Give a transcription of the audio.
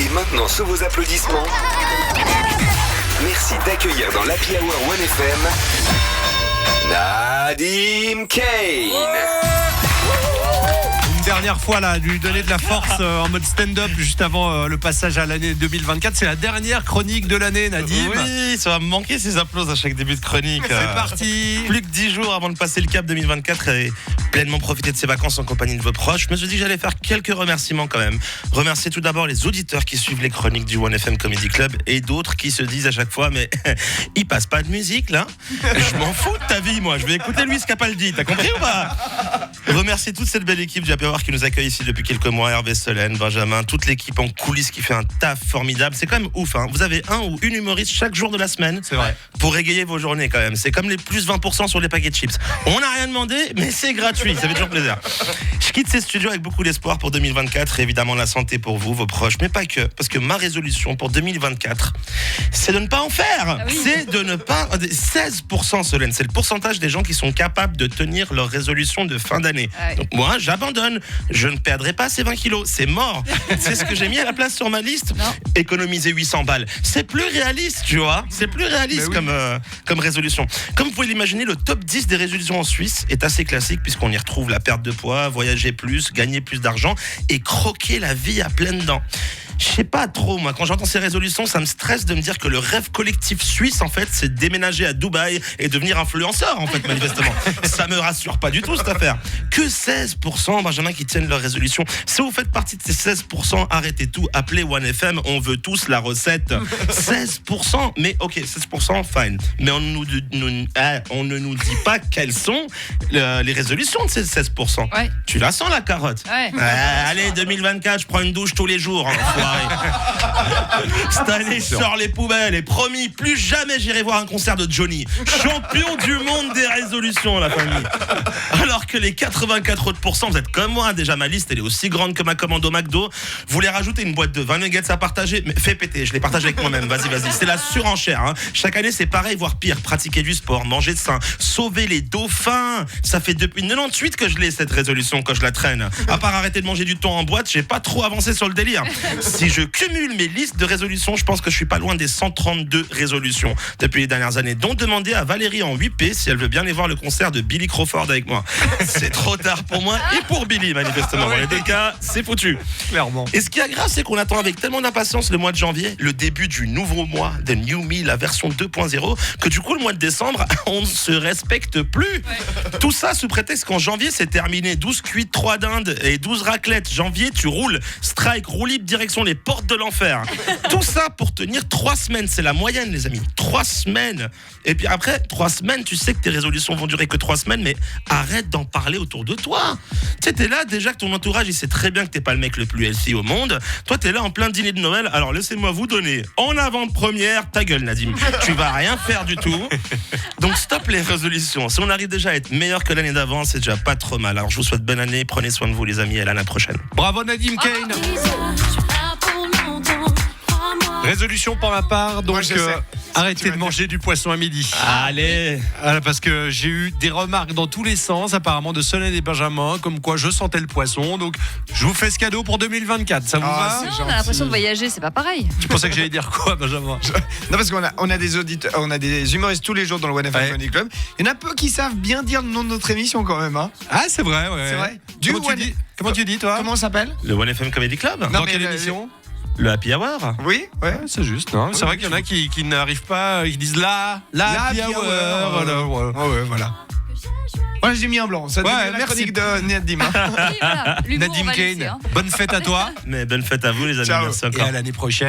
Et maintenant, sous vos applaudissements, merci d'accueillir dans l'Happy Hour 1FM Nadim Kane. Une dernière fois là, lui donner de la force en mode stand-up juste avant le passage à l'année 2024. C'est la dernière chronique de l'année, Nadim. Oui, ça va me manquer ces applaudissements à chaque début de chronique. C'est parti. Plus que 10 jours avant de passer le cap 2024 et pleinement profiter de ses vacances en compagnie de vos proches. Je me suis dit que j'allais faire quelques remerciements quand même. Remercier tout d'abord les auditeurs qui suivent les chroniques du 1FM Comedy Club et d'autres qui se disent à chaque fois mais il passe pas de musique là. Je m'en fous de ta vie moi, je vais écouter Luis Capaldi, t'as compris ou pas? Remercier toute cette belle équipe du Happy Hour qui nous accueille ici depuis quelques mois, Hervé, Solène, Benjamin, toute l'équipe en coulisses qui fait un taf formidable. C'est quand même ouf, hein. Vous avez un ou une humoriste chaque jour de la semaine. C'est vrai. Pour égayer vos journées quand même. C'est comme les plus 20% sur les paquets de chips. On n'a rien demandé, mais c'est gratuit, ça fait toujours plaisir. Je quitte ces studios avec beaucoup d'espoir pour 2024, et évidemment la santé pour vous, vos proches, mais pas que, parce que ma résolution pour 2024, c'est de ne pas en faire. Ah oui. C'est de ne pas... 16%, Solène, c'est le pourcentage des gens qui sont capables de tenir leur résolution de fin d'année. Ouais. Donc moi, j'abandonne. Je ne perdrai pas ces 20 kilos. C'est mort. C'est ce que j'ai mis à la place sur ma liste. Non. Économiser 800 balles. C'est plus réaliste, tu vois. C'est plus réaliste oui. comme résolution. Comme vous pouvez l'imaginer, le top 10 des résolutions en Suisse est assez classique puisqu'on y retrouve la perte de poids, voyager plus, gagner plus d'argent et croquer la vie à pleines dents. Je sais pas trop, moi, quand j'entends ces résolutions, ça me stresse de me dire que le rêve collectif suisse, en fait, c'est de déménager à Dubaï et devenir influenceur, en fait, manifestement. Ça me rassure pas du tout, cette affaire. Que 16%, Benjamin, qui tiennent leur résolution. Si vous faites partie de ces 16%, arrêtez tout, appelez 1FM, on veut tous la recette. 16%, mais ok, 16%, fine. Mais on ne nous dit pas quelles sont les résolutions de ces 16%. Ouais. Tu la sens, la carotte? Ouais. Allez, 2024, je prends une douche tous les jours, hein, enfoiré. Cette année, je sors les poubelles et promis, plus jamais j'irai voir un concert de Johnny. Champion du monde des résolutions, la famille. Alors que les 84 autres pourcents, vous êtes comme moi, déjà ma liste, elle est aussi grande que ma commande au McDo. Vous voulez rajouter une boîte de 20 nuggets à partager? Mais fais péter, je les partage avec moi-même, vas-y. C'est la surenchère, hein. Chaque année, c'est pareil, voire pire. Pratiquer du sport, manger sain, sauver les dauphins. Ça fait depuis 98 que je l'ai, cette résolution, quand je la traîne. À part arrêter de manger du thon en boîte, j'ai pas trop avancé sur le délire. Si je cumule mes listes de résolutions, je pense que je suis pas loin des 132 résolutions depuis les dernières années, dont demander à Valérie en 8P si elle veut bien aller voir le concert de Billy Crawford avec moi. C'est trop tard pour moi et pour Billy, manifestement. Dans les deux cas, c'est foutu. Clairement. Et ce qui est grave, c'est qu'on attend avec tellement d'impatience le mois de janvier, le début du nouveau mois, de New Me, la version 2.0, que du coup, le mois de décembre, on ne se respecte plus. Ouais. Tout ça sous prétexte qu'en janvier, c'est terminé. 12 cuites, 3 dindes et 12 raclettes. Janvier, tu roules. Strike, roue libre, direction les portes de l'enfer. Tout ça pour tenir 3 semaines. C'est la moyenne, les amis. 3 semaines. Et puis après, 3 semaines, tu sais que tes résolutions vont durer que 3 semaines, mais arrête d'en parler autour de toi. Tu sais, t'es là, déjà que ton entourage, il sait très bien que t'es pas le mec le plus healthy au monde. Toi, t'es là en plein dîner de Noël. Alors, laissez-moi vous donner en avant-première ta gueule, Nadim. Tu vas rien faire du tout. Donc, stop les résolutions. Si on arrive déjà à être meilleur que l'année d'avant, c'est déjà pas trop mal. Alors, je vous souhaite bonne année. Prenez soin de vous, les amis, et à l'année prochaine. Bravo, Nadim Kane. Résolution pour ma part, donc arrêtez de manger du poisson à midi. Allez. Voilà, parce que j'ai eu des remarques dans tous les sens, apparemment de Solène et Benjamin, comme quoi je sentais le poisson. Donc je vous fais ce cadeau pour 2024. Ça vous va? Non, on a l'impression de voyager, c'est pas pareil. Tu pensais que j'allais dire quoi, Benjamin? Non, parce qu'on a des auditeurs, on a des humoristes tous les jours dans le 1FM Comedy Club. Il y en a peu qui savent bien dire le nom de notre émission quand même, hein. Ah, c'est vrai, ouais. C'est vrai. Comment tu dis, toi? Comment ça s'appelle? Le 1FM Comedy Club. Non, Dans mais quelle émission? Le Happy Hour. Oui, ouais. Ouais, c'est juste, non? C'est vrai qu'il y en a qui n'arrivent pas, qui disent la Happy Hour. Voilà. Ouais, voilà. Ouais, j'ai mis un blanc. Ça Ouais, devient la merci. chronique de Nadim. Oui, voilà. L'humour, on Nadim va Kane, laisser, hein. bonne fête à toi Mais bonne fête à vous, les amis. Ciao. Merci et encore. à l'année prochaine.